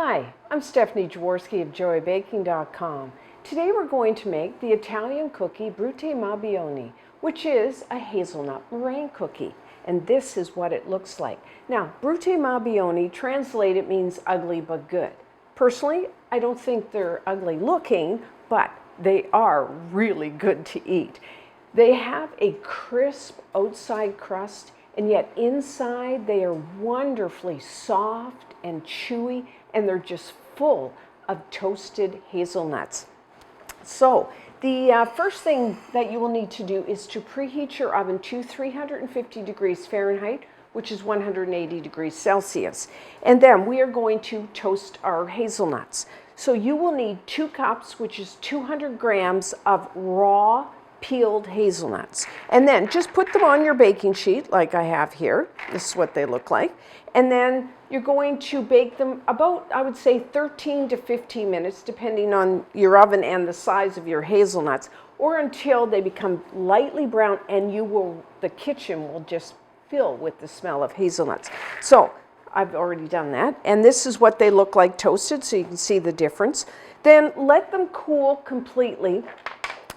Hi, I'm Stephanie Jaworski of joybaking.com. Today we're going to make the Italian cookie Brutti ma Buoni, which is a hazelnut meringue cookie. And this is what it looks like. Now, Brutti ma Buoni, translated, means ugly but good. Personally, I don't think they're ugly looking, but they are really good to eat. They have a crisp outside crust, and yet inside they are wonderfully soft and chewy, and they're just full of toasted hazelnuts. So the first thing that you will need to do is to preheat your oven to 350 degrees Fahrenheit, which is 180 degrees Celsius. And then we are going to toast our hazelnuts. So you will need 2 cups, which is 200 grams of raw peeled hazelnuts. And then just put them on your baking sheet like I have here. This is what they look like. And then you're going to bake them about, I would say, 13 to 15 minutes, depending on your oven and the size of your hazelnuts, or until they become lightly brown and the kitchen will just fill with the smell of hazelnuts. So I've already done that. And this is what they look like toasted, so you can see the difference. Then let them cool completely.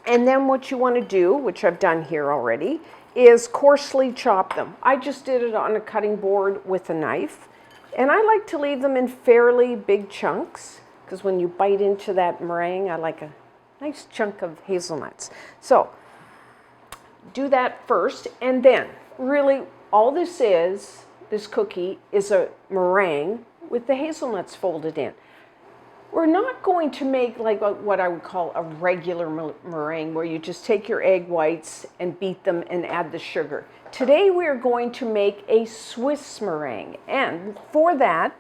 And then what you want to do, which I've done here already, is coarsely chop them. I just did it on a cutting board with a knife. And I like to leave them in fairly big chunks, because when you bite into that meringue, I like a nice chunk of hazelnuts. So do that first, and then really all this cookie is a meringue with the hazelnuts folded in. We're not going to make like what I would call a regular meringue, where you just take your egg whites and beat them and add the sugar. Today we are going to make a Swiss meringue, and for that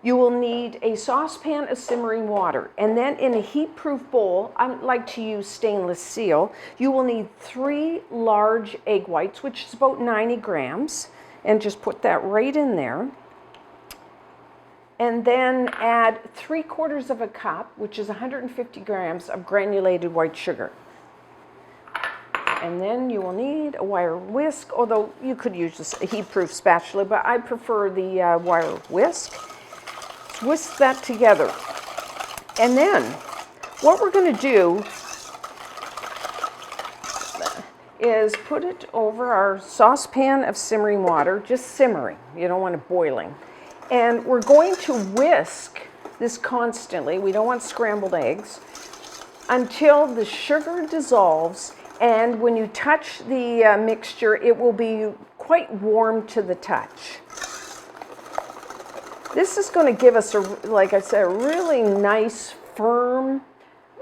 you will need a saucepan of simmering water, and then in a heat-proof bowl, I like to use stainless steel, you will need 3 large egg whites, which is about 90 grams, and just put that right in there. And then add 3/4 of a cup, which is 150 grams of granulated white sugar. And then you will need a wire whisk, although you could use a heat-proof spatula, but I prefer the wire whisk. Whisk that together. And then what we're going to do is put it over our saucepan of simmering water, just simmering. You don't want it boiling. And we're going to whisk this constantly, we don't want scrambled eggs, until the sugar dissolves, and when you touch the mixture, it will be quite warm to the touch. This is going to give us, like I said, a really nice, firm,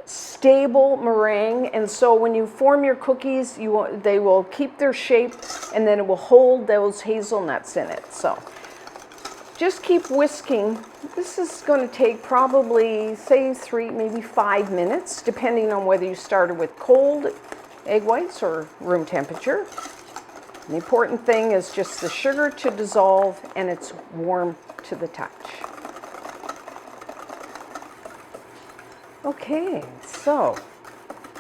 stable meringue, and so when you form your cookies, they will keep their shape, and then it will hold those hazelnuts in it. So just keep whisking. This is going to take probably, say, 3, maybe 5 minutes, depending on whether you started with cold egg whites or room temperature. The important thing is just the sugar to dissolve and it's warm to the touch. Okay, so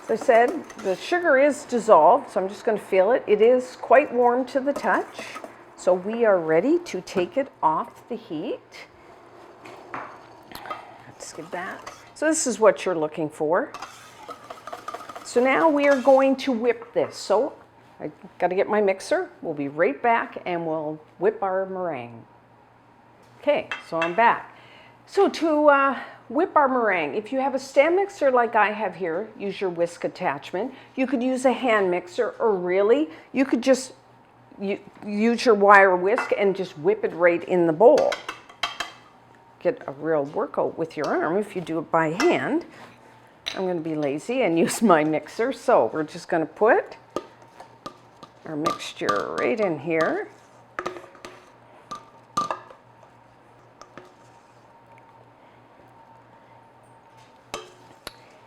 as I said, the sugar is dissolved, so I'm just going to feel it. It is quite warm to the touch. So we are ready to take it off the heat. Let's give that. So this is what you're looking for. So now we are going to whip this. So I got to get my mixer. We'll be right back and we'll whip our meringue. Okay, so I'm back. So to whip our meringue, if you have a stand mixer like I have here, use your whisk attachment. You could use a hand mixer, or really, you could just use your wire whisk and just whip it right in the bowl. Get a real workout with your arm if you do it by hand. I'm going to be lazy and use my mixer. So we're just going to put our mixture right in here.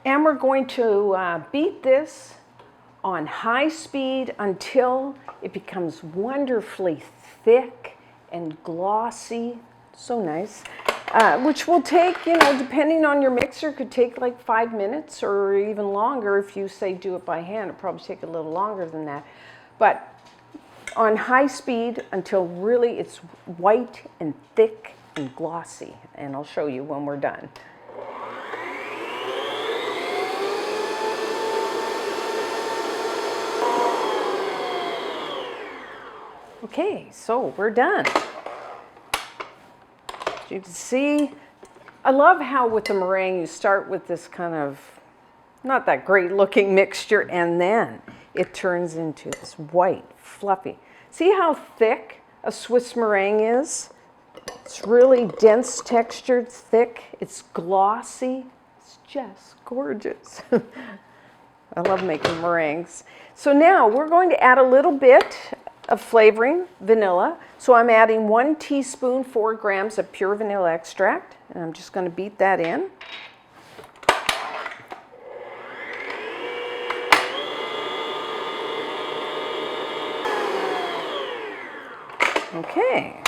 And we're going to beat this on high speed until it becomes wonderfully thick and glossy. So nice. Which will take, depending on your mixer, could take like 5 minutes or even longer. If you say do it by hand, it'll probably take a little longer than that. But on high speed until really it's white and thick and glossy, and I'll show you when we're done. Okay, so we're done. As you can see, I love how with the meringue you start with this kind of not that great looking mixture, and then it turns into this white, fluffy. See how thick a Swiss meringue is? It's really dense textured, thick. It's glossy. It's just gorgeous. I love making meringues. So now we're going to add a little bit of flavoring, vanilla. So I'm adding 1 teaspoon, 4 grams of pure vanilla extract, and I'm just going to beat that in. Okay.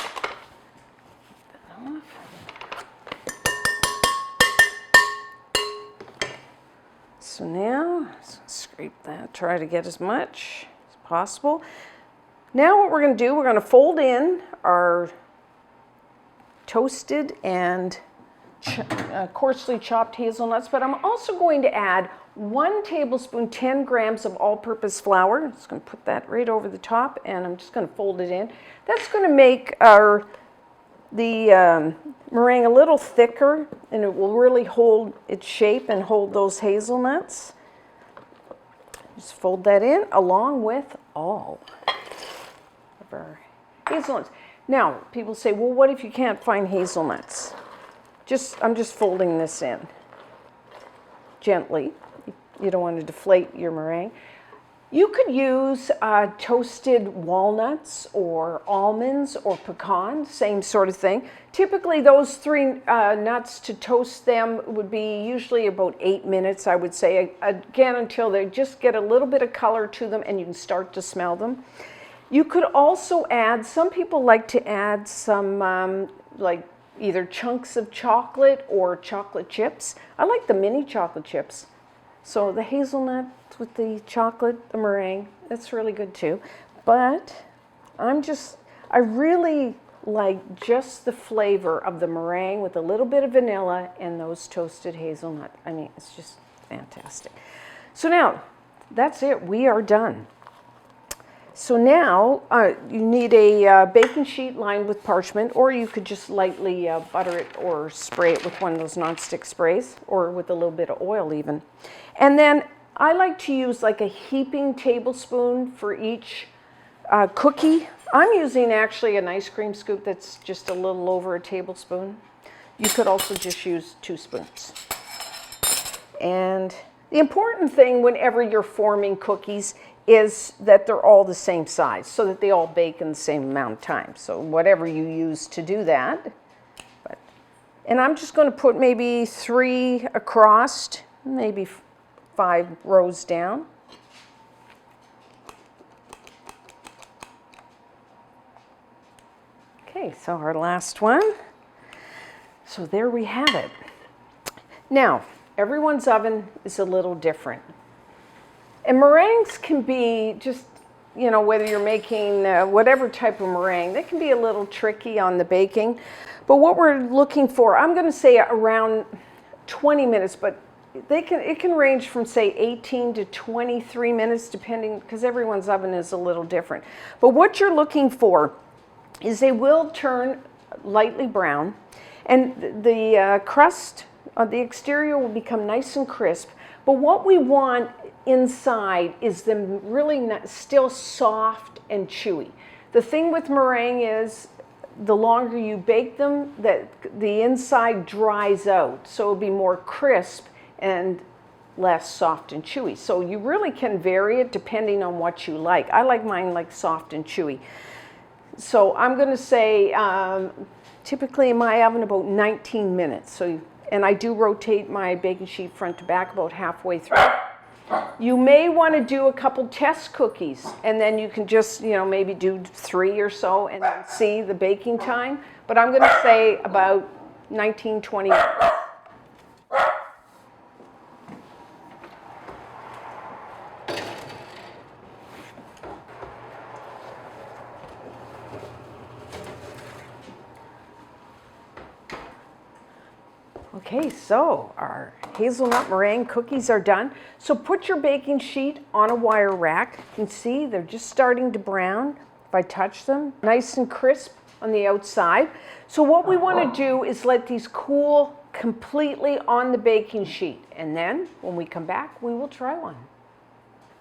So now, scrape that, try to get as much as possible. Now what we're going to do, we're going to fold in our toasted and coarsely chopped hazelnuts, but I'm also going to add 1 tablespoon, 10 grams of all-purpose flour. I'm just going to put that right over the top, and I'm just going to fold it in. That's going to make the meringue a little thicker, and it will really hold its shape and hold those hazelnuts. Just fold that in along with all of our hazelnuts. Now, people say, well, what if you can't find hazelnuts? I'm just folding this in gently. You don't want to deflate your meringue. You could use toasted walnuts or almonds or pecans, same sort of thing. Typically those 3 nuts, to toast them would be usually about 8 minutes, I would say, again, until they just get a little bit of color to them and you can start to smell them. You could also add, some people like to add some like either chunks of chocolate or chocolate chips. I like the mini chocolate chips. So the hazelnut with the chocolate, the meringue, that's really good too. But I really like just the flavor of the meringue with a little bit of vanilla and those toasted hazelnut. I mean, it's just fantastic. So now, that's it. We are done. So now you need a baking sheet lined with parchment, or you could just lightly butter it or spray it with one of those nonstick sprays, or with a little bit of oil even. And then I like to use like a heaping tablespoon for each cookie. I'm using actually an ice cream scoop that's just a little over a tablespoon. You could also just use 2 spoons. And the important thing whenever you're forming cookies is that they're all the same size, so that they all bake in the same amount of time. So whatever you use to do that. And I'm just going to put maybe 3 across, maybe 5 rows down. Okay, so our last one. So there we have it. Now, everyone's oven is a little different. And meringues can be just, whether you're making whatever type of meringue, they can be a little tricky on the baking. But what we're looking for, I'm going to say around 20 minutes, but it can range from, say, 18 to 23 minutes, depending, because everyone's oven is a little different. But what you're looking for is they will turn lightly brown, and the crust on the exterior will become nice and crisp. But what we want inside is them really still soft and chewy. The thing with meringue is the longer you bake them, that the inside dries out, so it'll be more crisp and less soft and chewy. So you really can vary it depending on what you like. I like mine like soft and chewy. So I'm going to say typically in my oven about 19 minutes. And I do rotate my baking sheet front to back about halfway through. You may want to do a couple test cookies, and then you can just, maybe do 3 or so and then see the baking time. But I'm going to say about 19, 20 minutes. Okay, so our hazelnut meringue cookies are done. So put your baking sheet on a wire rack. You can see they're just starting to brown. If I touch them, nice and crisp on the outside. So what we want to do is let these cool completely on the baking sheet. And then when we come back, we will try one.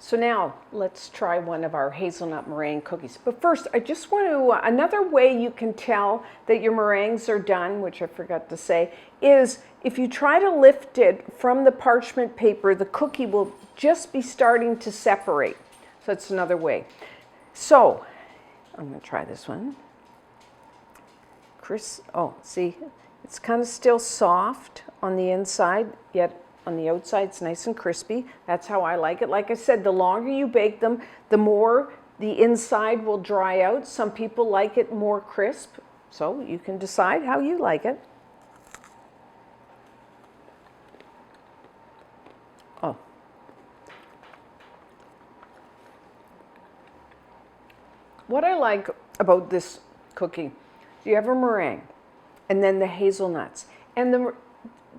So now let's try one of our hazelnut meringue cookies. But first, I just want to, another way you can tell that your meringues are done, which I forgot to say, is if you try to lift it from the parchment paper, the cookie will just be starting to separate. So that's another way. So I'm going to try this one. Oh, see, it's kind of still soft on the inside, yet on the outside it's nice and crispy. That's how I like it. Like I said, the longer you bake them, the more the inside will dry out. Some people like it more crisp, so you can decide how you like it. Oh. What I like about this cookie, you have a meringue and then the hazelnuts. And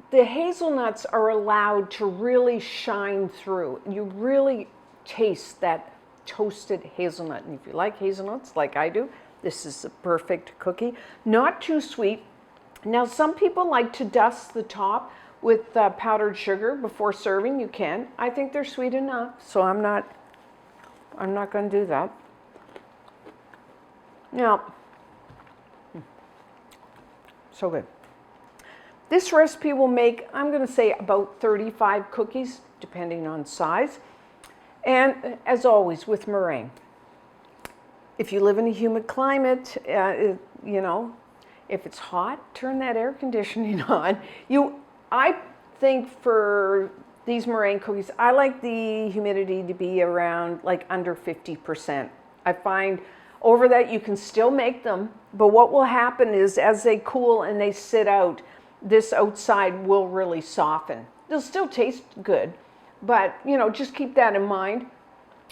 the hazelnuts are allowed to really shine through. You really taste that toasted hazelnut. And if you like hazelnuts like I do, this is the perfect cookie. Not too sweet. Now some people like to dust the top with powdered sugar before serving. You can. I think they're sweet enough, so I'm not going to do that. Now, so good. This recipe will make, I'm going to say, about 35 cookies, depending on size. And as always with meringue, if you live in a humid climate, you know, if it's hot, turn that air conditioning on. I think for these meringue cookies, I like the humidity to be around like under 50%. I find over that you can still make them, but what will happen is as they cool and they sit out, this outside will really soften. They'll still taste good, but you know, just keep that in mind.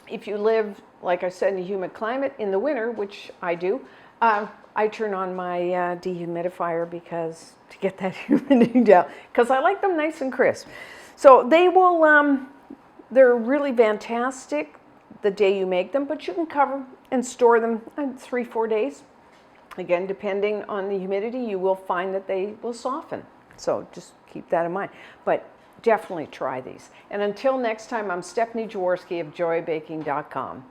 If you live, like I said, in a humid climate in the winter, which I do, I turn on my dehumidifier because to get that humidity down, because I like them nice and crisp. So they will, they're really fantastic the day you make them, but you can cover and store them in 3-4 days. Again, depending on the humidity, you will find that they will soften. So just keep that in mind. But definitely try these. And until next time, I'm Stephanie Jaworski of joybaking.com.